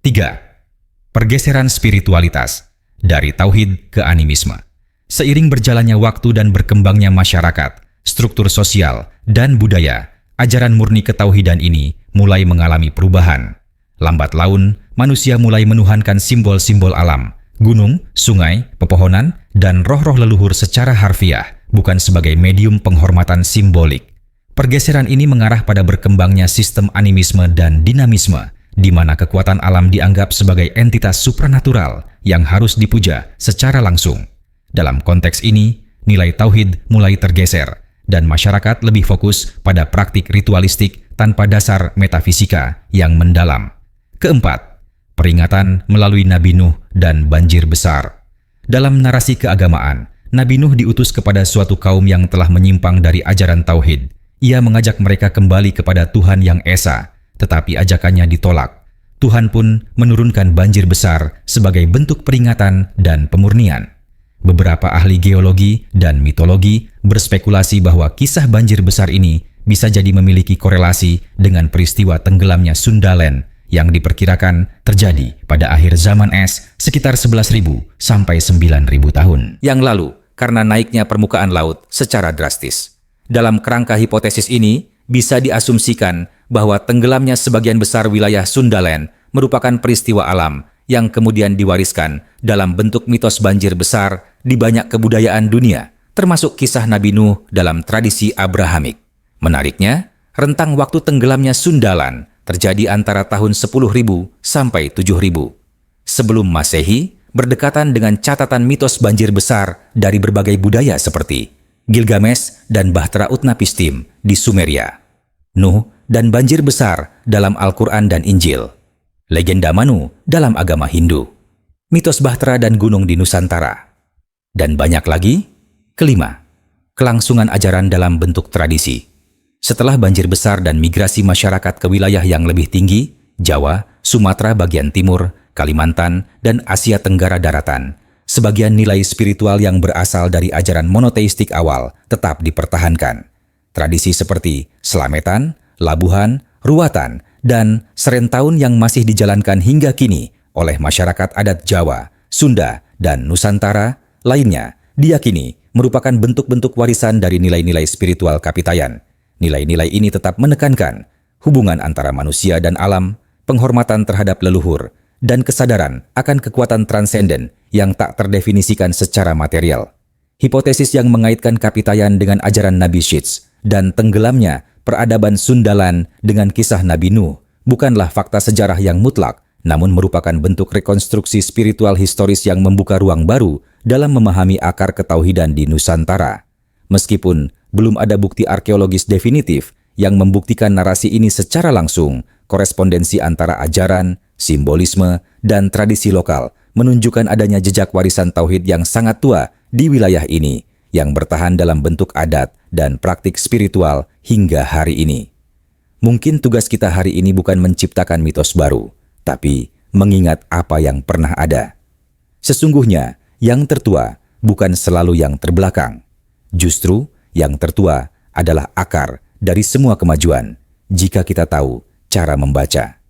[SPEAKER 1] 3. Pergeseran spiritualitas dari tauhid ke animisme. Seiring berjalannya waktu dan berkembangnya masyarakat, struktur sosial, dan budaya, ajaran murni ketauhidan ini mulai mengalami perubahan. Lambat laun, manusia mulai menuhankan simbol-simbol alam, gunung, sungai, pepohonan, dan roh-roh leluhur secara harfiah, bukan sebagai medium penghormatan simbolik. Pergeseran ini mengarah pada berkembangnya sistem animisme dan dinamisme, di mana kekuatan alam dianggap sebagai entitas supranatural yang harus dipuja secara langsung. Dalam konteks ini, nilai tauhid mulai tergeser, dan masyarakat lebih fokus pada praktik ritualistik tanpa dasar metafisika yang mendalam. Keempat, peringatan melalui Nabi Nuh dan banjir besar. Dalam narasi keagamaan, Nabi Nuh diutus kepada suatu kaum yang telah menyimpang dari ajaran tauhid. Ia mengajak mereka kembali kepada Tuhan yang esa, tetapi ajakannya ditolak. Tuhan pun menurunkan banjir besar sebagai bentuk peringatan dan pemurnian. Beberapa ahli geologi dan mitologi berspekulasi bahwa kisah banjir besar ini bisa jadi memiliki korelasi dengan peristiwa tenggelamnya Sundaland yang diperkirakan terjadi pada akhir zaman es sekitar 11.000 sampai 9.000 tahun yang lalu karena naiknya permukaan laut secara drastis. Dalam kerangka hipotesis ini, bisa diasumsikan bahwa tenggelamnya sebagian besar wilayah Sundaland merupakan peristiwa alam yang kemudian diwariskan dalam bentuk mitos banjir besar di banyak kebudayaan dunia, termasuk kisah Nabi Nuh dalam tradisi Abrahamik. Menariknya, rentang waktu tenggelamnya Sundaland terjadi antara tahun 10.000 sampai 7.000. Sebelum Masehi, berdekatan dengan catatan mitos banjir besar dari berbagai budaya seperti Gilgamesh dan Bahtera Utnapishtim di Sumeria, Nuh dan banjir besar dalam Al-Quran dan Injil, legenda Manu dalam agama Hindu, mitos Bahtera dan gunung di Nusantara, dan banyak lagi. Kelima, kelangsungan ajaran dalam bentuk tradisi. Setelah banjir besar dan migrasi masyarakat ke wilayah yang lebih tinggi, Jawa, Sumatera bagian timur, Kalimantan, dan Asia Tenggara daratan, sebagian nilai spiritual yang berasal dari ajaran monoteistik awal tetap dipertahankan. Tradisi seperti selametan, labuhan, ruatan, dan serentahun yang masih dijalankan hingga kini oleh masyarakat adat Jawa, Sunda, dan Nusantara lainnya diyakini merupakan bentuk-bentuk warisan dari nilai-nilai spiritual Kapitayan. Nilai-nilai ini tetap menekankan hubungan antara manusia dan alam, penghormatan terhadap leluhur, dan kesadaran akan kekuatan transenden yang tak terdefinisikan secara material. Hipotesis yang mengaitkan Kapitayan dengan ajaran Nabi Syeds dan tenggelamnya peradaban Sundaland dengan kisah Nabi Nuh bukanlah fakta sejarah yang mutlak, namun merupakan bentuk rekonstruksi spiritual historis yang membuka ruang baru dalam memahami akar ketauhidan di Nusantara. Meskipun belum ada bukti arkeologis definitif yang membuktikan narasi ini secara langsung, korespondensi antara ajaran, simbolisme, dan tradisi lokal menunjukkan adanya jejak warisan tauhid yang sangat tua di wilayah ini, yang bertahan dalam bentuk adat dan praktik spiritual hingga hari ini. Mungkin tugas kita hari ini bukan menciptakan mitos baru, tapi mengingat apa yang pernah ada. Sesungguhnya, yang tertua bukan selalu yang terbelakang. Justru, yang tertua adalah akar dari semua kemajuan, jika kita tahu cara membaca.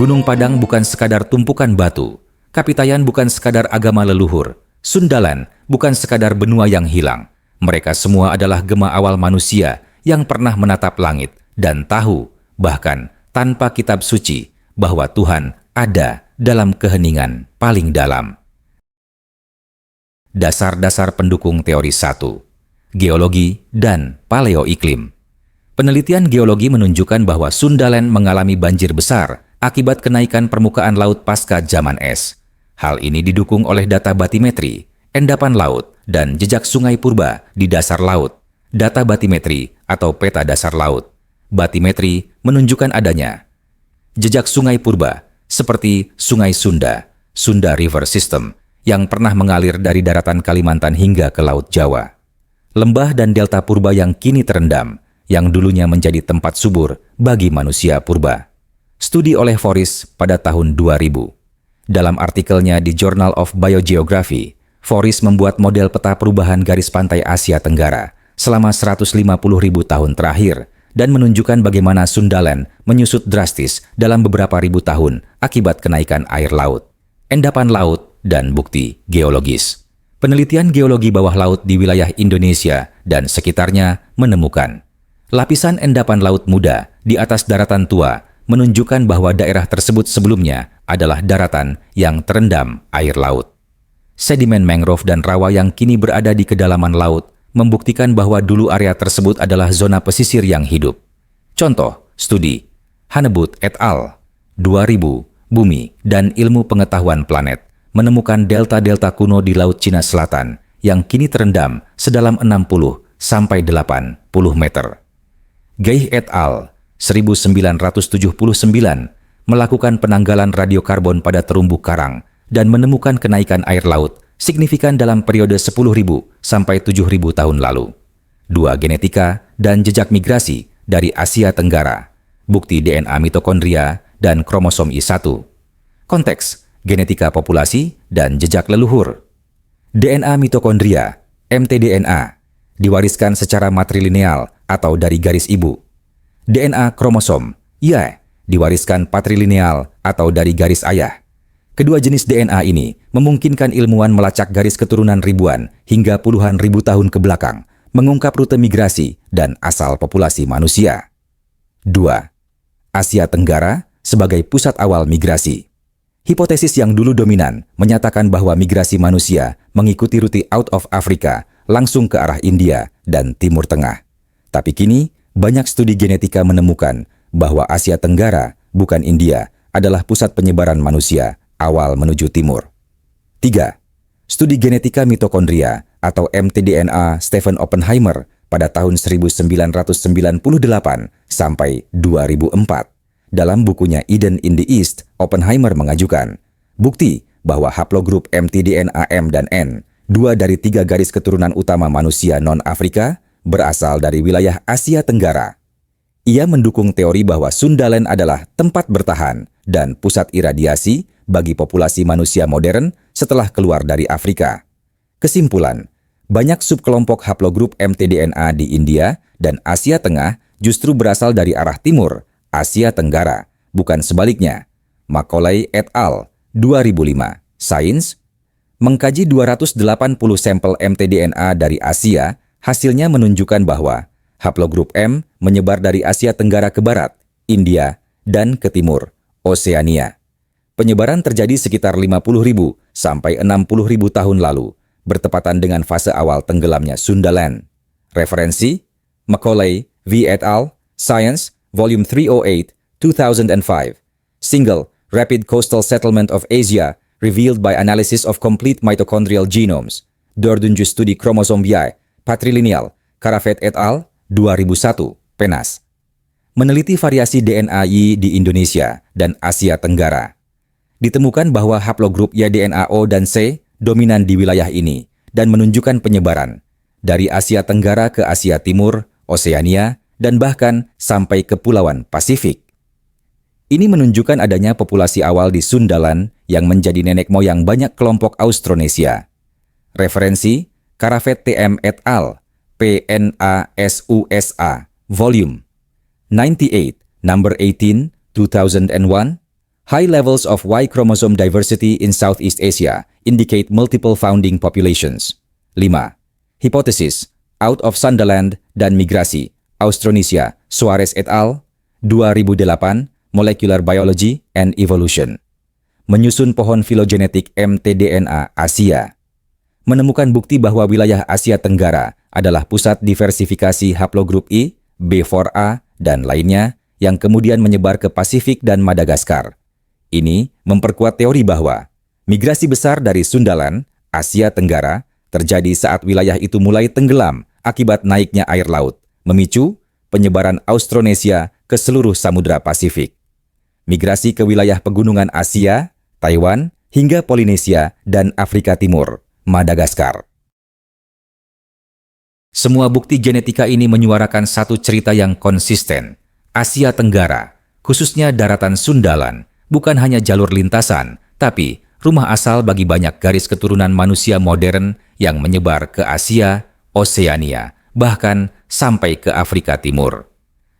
[SPEAKER 1] Gunung Padang bukan sekadar tumpukan batu, Kapitayan bukan sekadar agama leluhur, Sundaland bukan sekadar benua yang hilang. Mereka semua adalah gema awal manusia yang pernah menatap langit dan tahu, bahkan tanpa kitab suci, bahwa Tuhan ada dalam keheningan paling dalam. Dasar-dasar pendukung teori 1. Geologi dan paleoiklim. Penelitian geologi menunjukkan bahwa Sundaland mengalami banjir besar akibat kenaikan permukaan laut pasca zaman es. Hal ini didukung oleh data batimetri, endapan laut, dan jejak sungai purba di dasar laut. Data batimetri atau peta dasar laut. Batimetri menunjukkan adanya jejak sungai purba seperti Sungai Sunda, Sunda River System, yang pernah mengalir dari daratan Kalimantan hingga ke Laut Jawa. Lembah dan delta purba yang kini terendam, yang dulunya menjadi tempat subur bagi manusia purba. Studi oleh Forris pada tahun 2000. Dalam artikelnya di Journal of Biogeography, Forris membuat model peta perubahan garis pantai Asia Tenggara selama 150.000 tahun terakhir dan menunjukkan bagaimana Sundaland menyusut drastis dalam beberapa ribu tahun akibat kenaikan air laut, endapan laut, dan bukti geologis. Penelitian geologi bawah laut di wilayah Indonesia dan sekitarnya menemukan lapisan endapan laut muda di atas daratan tua menunjukkan bahwa daerah tersebut sebelumnya adalah daratan yang terendam air laut. Sedimen mangrove dan rawa yang kini berada di kedalaman laut membuktikan bahwa dulu area tersebut adalah zona pesisir yang hidup. Contoh, studi Hanebut et al. 2000, Bumi dan Ilmu Pengetahuan Planet menemukan delta-delta kuno di Laut Cina Selatan yang kini terendam sedalam 60 sampai 80 meter. Geih et al. 1979 melakukan penanggalan radiokarbon pada terumbu karang dan menemukan kenaikan air laut signifikan dalam periode 10.000 sampai 7.000 tahun lalu. 2 genetika dan jejak migrasi dari Asia Tenggara, bukti DNA mitokondria dan kromosom I1. Konteks, genetika populasi dan jejak leluhur. DNA mitokondria, mtDNA, diwariskan secara matrilineal atau dari garis ibu. DNA kromosom, Y, diwariskan patrilineal atau dari garis ayah. Kedua jenis DNA ini memungkinkan ilmuwan melacak garis keturunan ribuan hingga puluhan ribu tahun ke belakang, mengungkap rute migrasi dan asal populasi manusia. 2. Asia Tenggara sebagai pusat awal migrasi. Hipotesis yang dulu dominan menyatakan bahwa migrasi manusia mengikuti rute out of Africa langsung ke arah India dan Timur Tengah. Tapi kini, banyak studi genetika menemukan bahwa Asia Tenggara, bukan India, adalah pusat penyebaran manusia awal menuju timur. 3. Studi genetika mitokondria atau mtDNA Stephen Oppenheimer pada tahun 1998 sampai 2004. Dalam bukunya Eden in the East, Oppenheimer mengajukan bukti bahwa haplogrup mtDNA-M dan N, 2 dari 3 garis keturunan utama manusia non-Afrika, berasal dari wilayah Asia Tenggara. Ia mendukung teori bahwa Sundaland adalah tempat bertahan dan pusat iradiasi bagi populasi manusia modern setelah keluar dari Afrika. Kesimpulan, banyak subkelompok haplogrup mtDNA di India dan Asia Tengah justru berasal dari arah timur, Asia Tenggara, bukan sebaliknya. Macaulay et al. 2005. Sains mengkaji 280 sampel mtDNA dari Asia, hasilnya menunjukkan bahwa haplogrup M menyebar dari Asia Tenggara ke barat, India, dan ke timur, Oseania. Penyebaran terjadi sekitar 50.000 sampai 60.000 tahun lalu, bertepatan dengan fase awal tenggelamnya Sundaland. Referensi: Macaulay v. et al., Science, Volume 308, 2005. Single, Rapid Coastal Settlement of Asia, Revealed by Analysis of Complete Mitochondrial Genomes. Dördüncü Studi Kromosombiae, Patrilineal, Karafet et al., 2001, PNAS. Meneliti variasi DNA Y di Indonesia dan Asia Tenggara. Ditemukan bahwa haplogrup YDNAO dan C dominan di wilayah ini dan menunjukkan penyebaran dari Asia Tenggara ke Asia Timur, Oseania, dan bahkan sampai Kepulauan Pasifik. Ini menunjukkan adanya populasi awal di Sundaland yang menjadi nenek moyang banyak kelompok Austronesia. Referensi: Karafet TM et al., PNASUSA, Volume 98, Number 18, 2001. High levels of Y chromosome diversity in Southeast Asia indicate multiple founding populations. 5. Hipotesis, Out of Sundaland dan Migrasi, Austronesia, Suarez et al., 2008, Molecular Biology and Evolution. Menyusun pohon filogenetik mtDNA Asia. Menemukan bukti bahwa wilayah Asia Tenggara adalah pusat diversifikasi haplogrup I, B4A, dan lainnya yang kemudian menyebar ke Pasifik dan Madagaskar. Ini memperkuat teori bahwa migrasi besar dari Sundaland, Asia Tenggara, terjadi saat wilayah itu mulai tenggelam akibat naiknya air laut, memicu penyebaran Austronesia ke seluruh Samudra Pasifik. Migrasi ke wilayah pegunungan Asia, Taiwan, hingga Polinesia dan Afrika Timur, Madagaskar. Semua bukti genetika ini menyuarakan satu cerita yang konsisten. Asia Tenggara, khususnya daratan Sundaland, bukan hanya jalur lintasan, tapi rumah asal bagi banyak garis keturunan manusia modern yang menyebar ke Asia, Oseania, bahkan sampai ke Afrika Timur.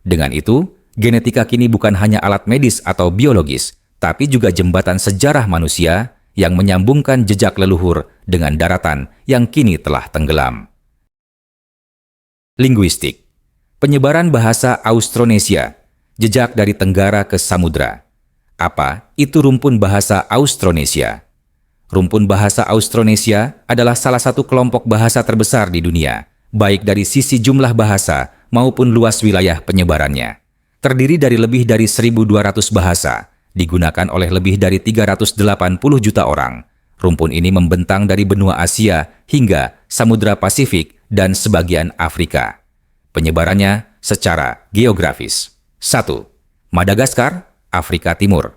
[SPEAKER 1] Dengan itu, genetika kini bukan hanya alat medis atau biologis, tapi juga jembatan sejarah manusia yang menyambungkan jejak leluhur dengan daratan yang kini telah tenggelam. Linguistik. Penyebaran bahasa Austronesia, jejak dari tenggara ke samudra. Apa itu rumpun bahasa Austronesia? Rumpun bahasa Austronesia adalah salah satu kelompok bahasa terbesar di dunia, baik dari sisi jumlah bahasa maupun luas wilayah penyebarannya. Terdiri dari lebih dari 1.200 bahasa, digunakan oleh lebih dari 380 juta orang. Rumpun ini membentang dari benua Asia hingga Samudra Pasifik dan sebagian Afrika. Penyebarannya secara geografis. 1. Madagaskar, Afrika Timur.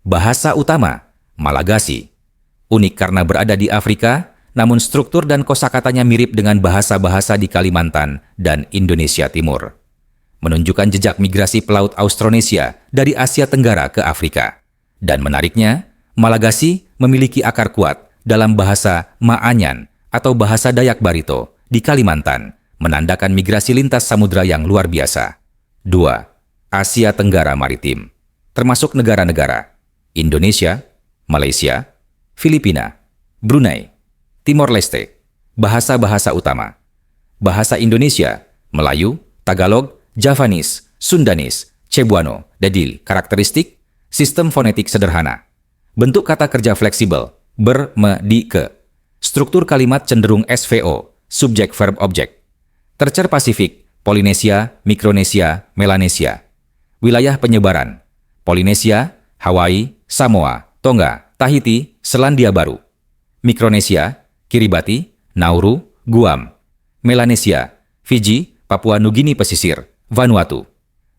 [SPEAKER 1] Bahasa utama, Malagasy. Unik karena berada di Afrika, namun struktur dan kosakatanya mirip dengan bahasa-bahasa di Kalimantan dan Indonesia Timur. Menunjukkan jejak migrasi pelaut Austronesia dari Asia Tenggara ke Afrika. Dan menariknya, Malagasy memiliki akar kuat dalam bahasa Maanyan atau bahasa Dayak Barito di Kalimantan, menandakan migrasi lintas samudra yang luar biasa. 2. Asia Tenggara Maritim, termasuk negara-negara Indonesia, Malaysia, Filipina, Brunei, Timor Leste. Bahasa-bahasa utama. Bahasa Indonesia, Melayu, Tagalog, Javanese, Sundanese, Cebuano, Dadil. Karakteristik, sistem fonetik sederhana. Bentuk kata kerja fleksibel, ber, me, di, ke. Struktur kalimat cenderung SVO, subjek verb objek. Tercer Pasifik, Polinesia, Mikronesia, Melanesia. Wilayah penyebaran, Polinesia, Hawaii, Samoa, Tonga, Tahiti, Selandia Baru. Mikronesia, Kiribati, Nauru, Guam. Melanesia, Fiji, Papua Nugini Pesisir, Vanuatu.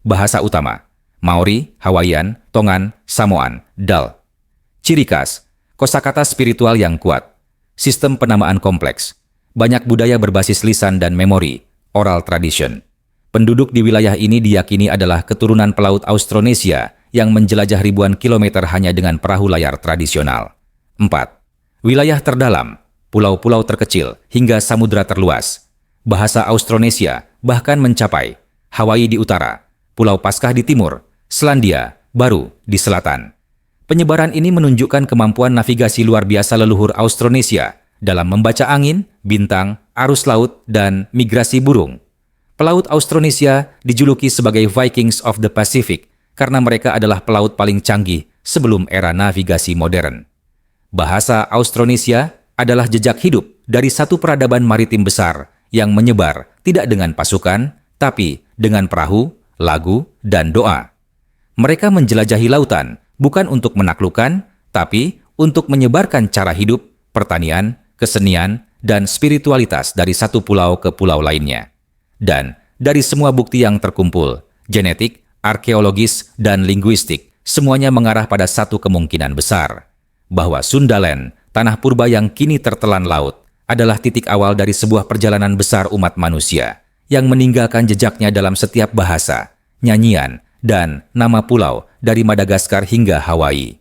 [SPEAKER 1] Bahasa utama, Maori, Hawaiian, Tongan, Samoan, Dal. Ciri khas, Kosakata spiritual yang kuat, sistem penamaan kompleks, banyak budaya berbasis lisan dan memori, oral tradition. Penduduk di wilayah ini diyakini adalah keturunan pelaut Austronesia yang menjelajah ribuan kilometer hanya dengan perahu layar tradisional. 4. Wilayah terdalam, pulau-pulau terkecil, hingga samudra terluas. Bahasa Austronesia bahkan mencapai Hawaii di utara, Pulau Paskah di timur, Selandia Baru di selatan. Penyebaran ini menunjukkan kemampuan navigasi luar biasa leluhur Austronesia dalam membaca angin, bintang, arus laut, dan migrasi burung. Pelaut Austronesia dijuluki sebagai Vikings of the Pacific karena mereka adalah pelaut paling canggih sebelum era navigasi modern. Bahasa Austronesia adalah jejak hidup dari satu peradaban maritim besar yang menyebar tidak dengan pasukan, tapi dengan perahu, lagu, dan doa. Mereka menjelajahi lautan bukan untuk menaklukkan, tapi untuk menyebarkan cara hidup, pertanian, kesenian, dan spiritualitas dari satu pulau ke pulau lainnya. Dan dari semua bukti yang terkumpul, genetik, arkeologis, dan linguistik, semuanya mengarah pada satu kemungkinan besar, bahwa Sundaland, tanah purba yang kini tertelan laut, adalah titik awal dari sebuah perjalanan besar umat manusia, yang meninggalkan jejaknya dalam setiap bahasa, nyanyian, dan nama pulau dari Madagaskar hingga Hawaii.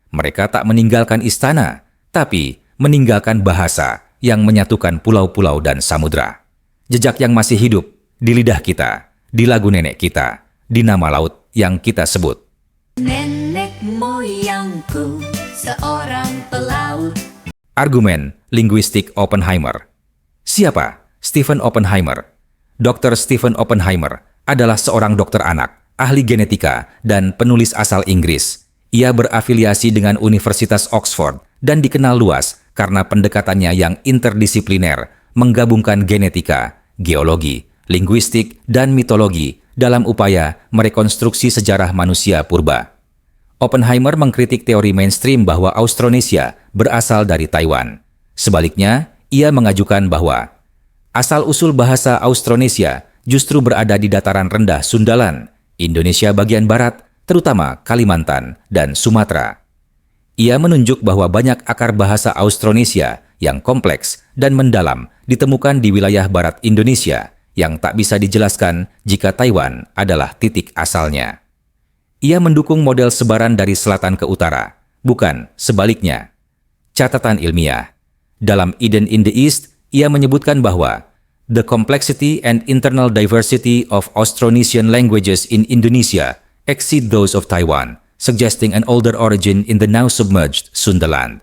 [SPEAKER 1] Mereka tak meninggalkan istana, tapi meninggalkan bahasa yang menyatukan pulau-pulau dan samudra. Jejak yang masih hidup di lidah kita, di lagu nenek kita, di nama laut yang kita sebut.
[SPEAKER 2] Nenek moyangku seorang pelaut.
[SPEAKER 1] Argumen linguistik Oppenheimer. Siapa Stephen Oppenheimer? Dr. Stephen Oppenheimer adalah seorang dokter anak, ahli genetika, dan penulis asal Inggris. Ia berafiliasi dengan Universitas Oxford dan dikenal luas karena pendekatannya yang interdisipliner, menggabungkan genetika, geologi, linguistik, dan mitologi dalam upaya merekonstruksi sejarah manusia purba. Oppenheimer mengkritik teori mainstream bahwa Austronesia berasal dari Taiwan. Sebaliknya, ia mengajukan bahwa asal-usul bahasa Austronesia justru berada di dataran rendah Sundaland, Indonesia bagian barat, terutama Kalimantan dan Sumatera. Ia menunjuk bahwa banyak akar bahasa Austronesia yang kompleks dan mendalam ditemukan di wilayah barat Indonesia yang tak bisa dijelaskan jika Taiwan adalah titik asalnya. Ia mendukung model sebaran dari selatan ke utara, bukan sebaliknya. Catatan ilmiah. Dalam Eden in the East, ia menyebutkan bahwa the complexity and internal diversity of Austronesian languages in Indonesia exceed those of Taiwan, suggesting an older origin in the now submerged Sundaland.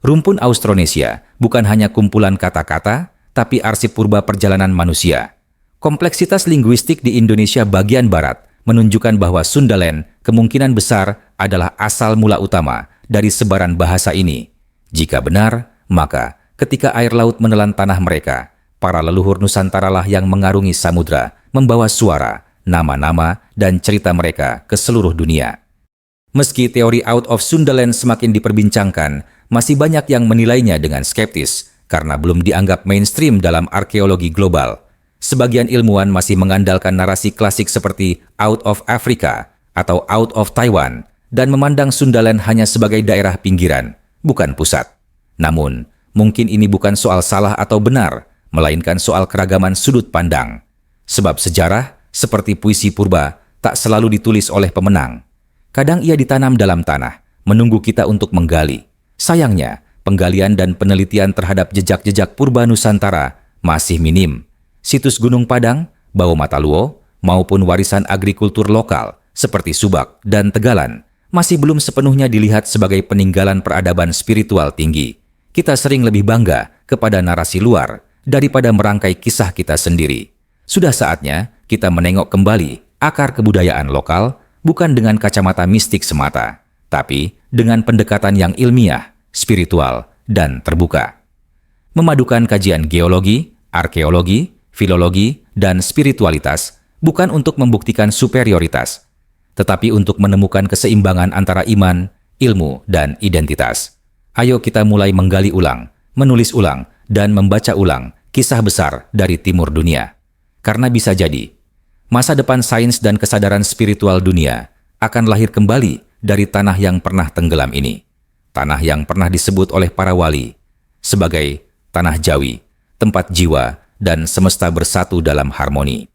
[SPEAKER 1] Rumpun Austronesia bukan hanya kumpulan kata-kata, tapi arsip purba perjalanan manusia. Kompleksitas linguistik di Indonesia bagian barat menunjukkan bahwa Sundaland kemungkinan besar adalah asal mula utama dari sebaran bahasa ini. Jika benar, maka ketika air laut menelan tanah mereka, para leluhur Nusantara lah yang mengarungi samudra, membawa suara, nama-nama, dan cerita mereka ke seluruh dunia. Meski teori out of Sundaland semakin diperbincangkan, masih banyak yang menilainya dengan skeptis karena belum dianggap mainstream dalam arkeologi global. Sebagian ilmuwan masih mengandalkan narasi klasik seperti out of Africa atau out of Taiwan dan memandang Sundaland hanya sebagai daerah pinggiran, bukan pusat. Namun, mungkin ini bukan soal salah atau benar, melainkan soal keragaman sudut pandang. Sebab sejarah, seperti puisi purba, tak selalu ditulis oleh pemenang. Kadang ia ditanam dalam tanah, menunggu kita untuk menggali. Sayangnya, penggalian dan penelitian terhadap jejak-jejak purba Nusantara masih minim. Situs Gunung Padang, Bau Mataluo, maupun warisan agrikultur lokal seperti Subak dan Tegalan masih belum sepenuhnya dilihat sebagai peninggalan peradaban spiritual tinggi. Kita sering lebih bangga kepada narasi luar daripada merangkai kisah kita sendiri. Sudah saatnya kita menengok kembali akar kebudayaan lokal bukan dengan kacamata mistik semata, tapi dengan pendekatan yang ilmiah, spiritual, dan terbuka. Memadukan kajian geologi, arkeologi, filologi, dan spiritualitas bukan untuk membuktikan superioritas, tetapi untuk menemukan keseimbangan antara iman, ilmu, dan identitas. Ayo kita mulai menggali ulang, menulis ulang, dan membaca ulang kisah besar dari timur dunia. Karena bisa jadi, masa depan sains dan kesadaran spiritual dunia akan lahir kembali dari tanah yang pernah tenggelam ini. tanah yang pernah disebut oleh para wali sebagai tanah Jawi, tempat jiwa dan semesta bersatu dalam harmoni.